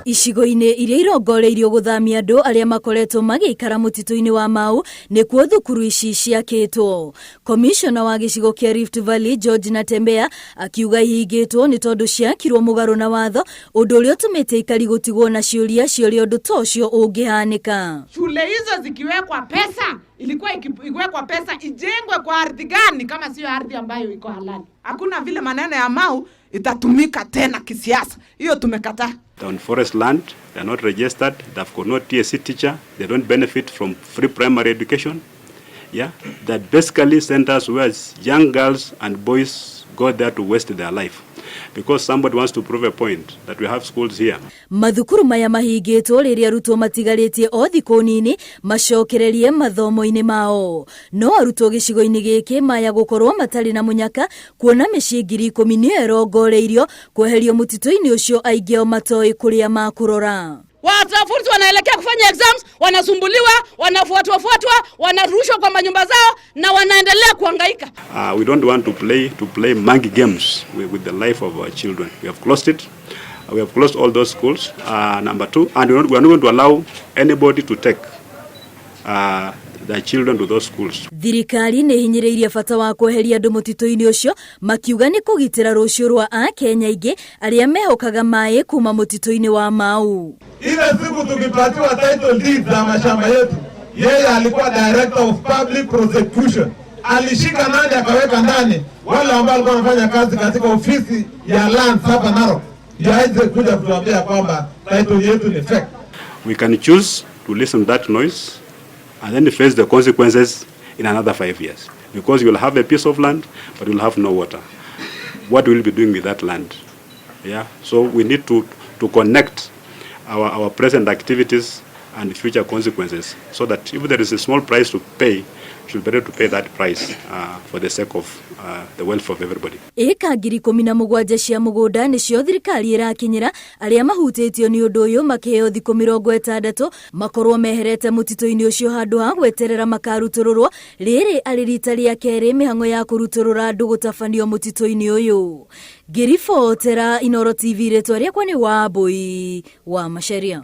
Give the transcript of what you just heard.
Icigo-ini iria irongoreirio guthamia andu aria makoretwo magiikara mutitu-ini wa Mau nikuo thukuru ici ciakitwo. Komishona wa gicigo kia Rift Valley George Natembeya akiuga ihingitwo ni tondu ciakirwo mugaro na watho undu uria utumite ikari gutigwo na ciuria ciuria undu tocio ungihanika. Shule hizo zikiwekwa pesa, ilikuwa ikiwekwa pesa ijengwe kwa ardhi gani kama sio ardhi ambayo iko halali? Hakuna vile maneno ya Mau itatumika tena kisiasa. Hiyo tumekataa. On forest land, they are not registered, they've got no TSC teacher, they don't benefit from free primary education. Yeah, that basically centers where young girls and boys go there to waste their life. Because somebody wants to prove a point that we have schools here. Mathukuru maya mahingitwo riria arutwo matigaritie o thiku nini macokererie mathomo-ini mao. No arutwo gicigo-ini giki maya gukorwo matari na munyaka kuona micii 10,000 ni erongoreirio kweherio mutitu-ini ucio aingi o matoi kuria makurora. Wanafunzi wanaelekea kufanya exams, wanasumbuliwa, wanafuatwa, wanarushwa kwa manyumba zao na wanaendelea kuhangaika. We don't want to play monkey games with the life of our children. We have closed it. We have closed all those schools. Number 2, and we are not going to allow anybody to take the children to those schools. Thirikari ne hinyireirie bata wa kweheria andu mutitu-ini ucio makiuga ni kugitira rucio rwa Akenya ingi aria mehokaga mai kuma mutitu-ini wa Mau. Ile siku tukipatiwa title deed za mashamba yetu, yeye alikuwa director of public prosecution. Alishika nani akaweka ndani wale ambao walikuwa wanafanya kazi katika ofisi ya lands hapa Narok. Yaweze kuja kutuambia kwamba title yetu ni fake. We can choose to listen to that noise and then face the consequences in another 5 years. Because you will have a piece of land, but you will have no water. What will you be doing with that land? Yeah. So we need to connect our present activities and future consequences, so that if there is a small price to pay, we should be able to pay that price for the sake of the welfare of everybody. Eka 17 cia mugunda nicio thirikari irakinyira aria mahutitio ni undu uyu makiheo thiku 60 makorwo meherete mutitu-ini ucio handu ha gweterera makarutururwo riri ari rita ria keri mihango ya kuruturura andu gutafanio mutitu-ini uyu. Girifotera Inoro TV retwa riakwa ni Wambui wa Macharia.